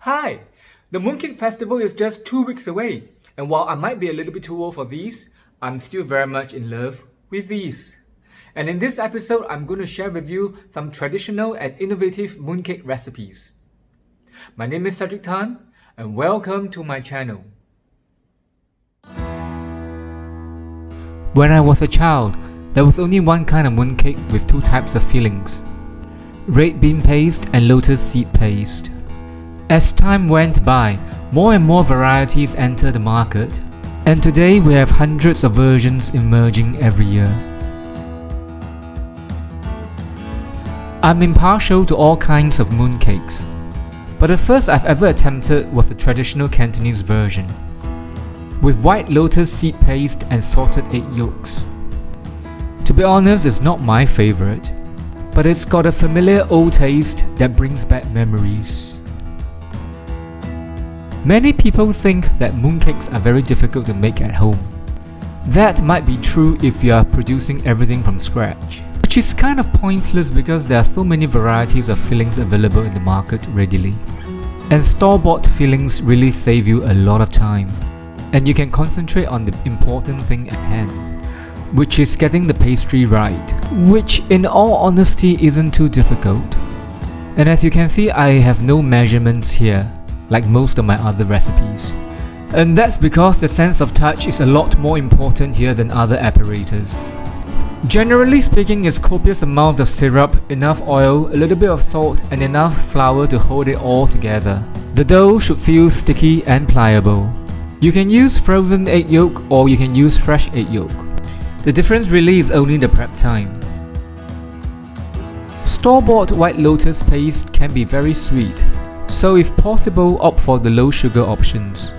Hi! The Mooncake Festival is just 2 weeks away, and while I might be a little bit too old for these, I'm still very much in love with these. And in this episode, I'm going to share with you some traditional and innovative mooncake recipes. My name is Cedric Tan, and welcome to my channel. When I was a child, there was only one kind of mooncake with two types of fillings: red bean paste and lotus seed paste. As time went by, more and more varieties entered the market, and today we have hundreds of versions emerging every year. I'm impartial to all kinds of mooncakes, but the first I've ever attempted was the traditional Cantonese version, with white lotus seed paste and salted egg yolks. To be honest, it's not my favorite, but it's got a familiar old taste that brings back memories. Many people think that mooncakes are very difficult to make at home. That might be true if you are producing everything from scratch, which is kind of pointless because there are so many varieties of fillings available in the market readily. And store-bought fillings really save you a lot of time, and you can concentrate on the important thing at hand, which is getting the pastry right, which in all honesty isn't too difficult. And as you can see, I have no measurements here, like most of my other recipes. And that's because the sense of touch is a lot more important here than other apparatus. Generally speaking, it's copious amount of syrup, enough oil, a little bit of salt, and enough flour to hold it all together. The dough should feel sticky and pliable. You can use frozen egg yolk or you can use fresh egg yolk. The difference really is only the prep time. Store-bought white lotus paste can be very sweet, so if possible, opt for the low sugar options.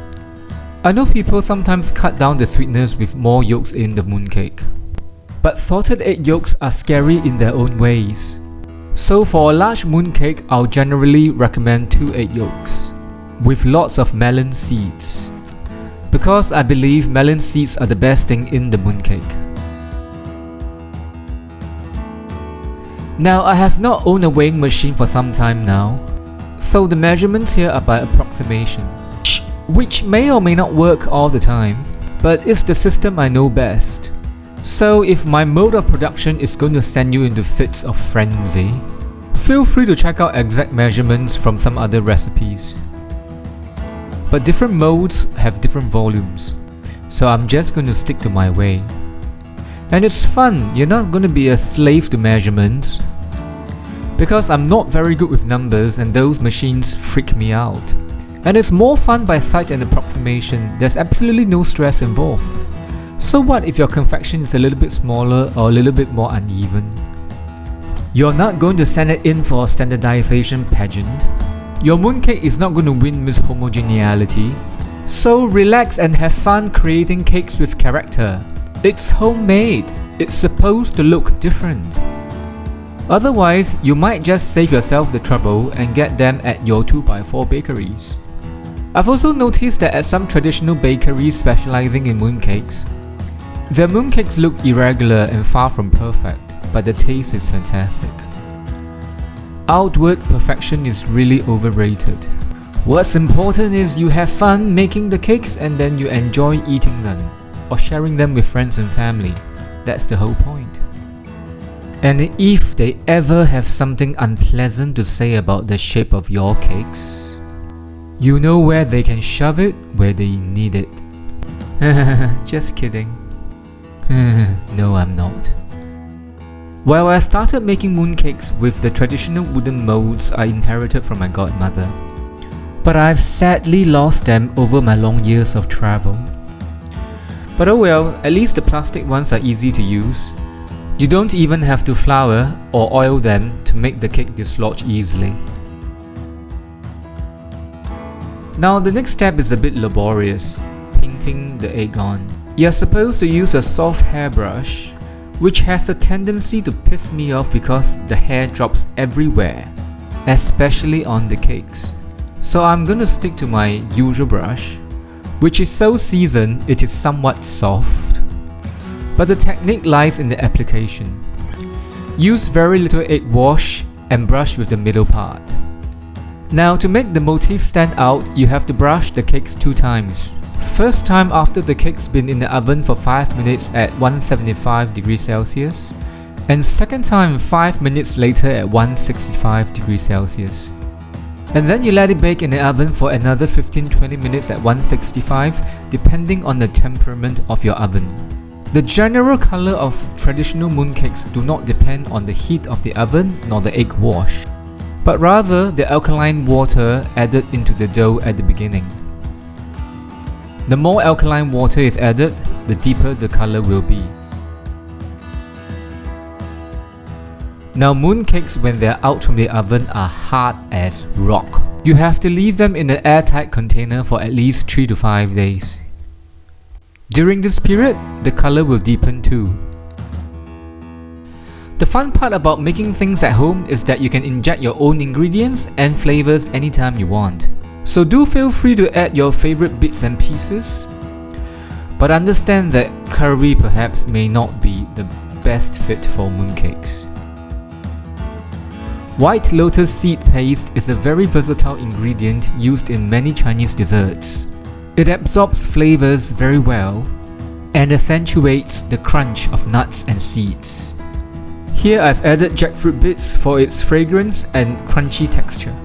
I know people sometimes cut down the sweetness with more yolks in the mooncake, but salted egg yolks are scary in their own ways. So for a large mooncake, I'll generally recommend 2 egg yolks, with lots of melon seeds, because I believe melon seeds are the best thing in the mooncake. Now, I have not owned a weighing machine for some time now, so the measurements here are by approximation, which may or may not work all the time, but it's the system I know best. So if my mode of production is going to send you into fits of frenzy, feel free to check out exact measurements from some other recipes. But different modes have different volumes, so I'm just going to stick to my way. And it's fun, you're not going to be a slave to measurements, because I'm not very good with numbers and those machines freak me out. And it's more fun by sight and approximation, there's absolutely no stress involved. So what if your confection is a little bit smaller or a little bit more uneven? You're not going to send it in for a standardization pageant. Your mooncake is not going to win Miss Homogeneity. So relax and have fun creating cakes with character. It's homemade. It's supposed to look different. Otherwise, you might just save yourself the trouble and get them at your 2x4 bakeries. I've also noticed that at some traditional bakeries specializing in mooncakes, their mooncakes look irregular and far from perfect, but the taste is fantastic. Outward perfection is really overrated. What's important is you have fun making the cakes and then you enjoy eating them, or sharing them with friends and family. That's the whole point. And if they ever have something unpleasant to say about the shape of your cakes, you know where they can shove it where they need it. Just kidding. No, I'm not. Well, I started making mooncakes with the traditional wooden molds I inherited from my godmother, but I've sadly lost them over my long years of travel. But oh well, at least the plastic ones are easy to use. You don't even have to flour or oil them to make the cake dislodge easily. Now the next step is a bit laborious, painting the egg on. You're supposed to use a soft hairbrush, which has a tendency to piss me off because the hair drops everywhere, especially on the cakes. So I'm gonna stick to my usual brush, which is so seasoned it is somewhat soft. But the technique lies in the application. Use very little egg wash and brush with the middle part. Now to make the motif stand out, you have to brush the cakes 2 times. First time after the cake's been in the oven for 5 minutes at 175 degrees Celsius, and second time 5 minutes later at 165 degrees Celsius. And then you let it bake in the oven for another 15-20 minutes at 165, depending on the temperament of your oven. The general color of traditional mooncakes do not depend on the heat of the oven nor the egg wash, but rather the alkaline water added into the dough at the beginning. The more alkaline water is added, the deeper the color will be. Now mooncakes when they're out from the oven are hard as rock. You have to leave them in an airtight container for at least 3 to 5 days. During this period, the color will deepen too. The fun part about making things at home is that you can inject your own ingredients and flavors anytime you want. So do feel free to add your favorite bits and pieces. But understand that curry perhaps may not be the best fit for mooncakes. White lotus seed paste is a very versatile ingredient used in many Chinese desserts. It absorbs flavors very well and accentuates the crunch of nuts and seeds. Here I've added jackfruit bits for its fragrance and crunchy texture.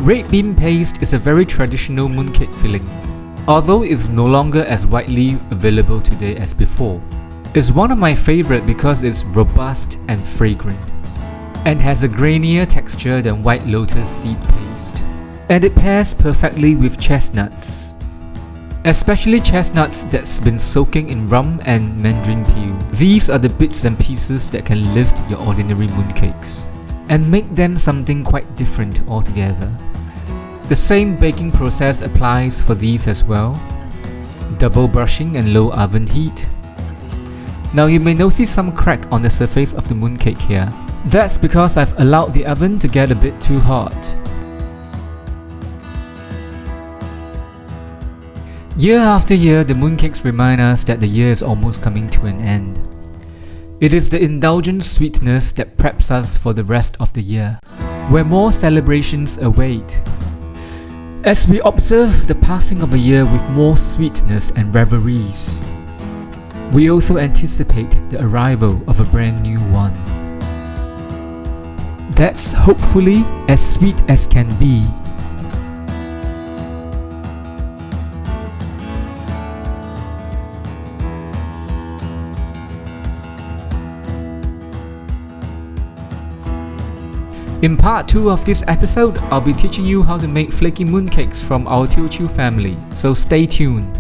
Red bean paste is a very traditional mooncake filling, although it's no longer as widely available today as before. It's one of my favorite because it's robust and fragrant, and has a grainier texture than white lotus seed paste. And it pairs perfectly with chestnuts, especially chestnuts that's been soaking in rum and mandarin peel. These are the bits and pieces that can lift your ordinary mooncakes and make them something quite different altogether. The same baking process applies for these as well. Double brushing and low oven heat. Now you may notice some crack on the surface of the mooncake here. That's because I've allowed the oven to get a bit too hot. Year after year, the mooncakes remind us that the year is almost coming to an end. It is the indulgent sweetness that preps us for the rest of the year, where more celebrations await. As we observe the passing of a year with more sweetness and reveries, we also anticipate the arrival of a brand new one. That's hopefully as sweet as can be. In part 2 of this episode, I'll be teaching you how to make flaky mooncakes from our Teochew family, so stay tuned.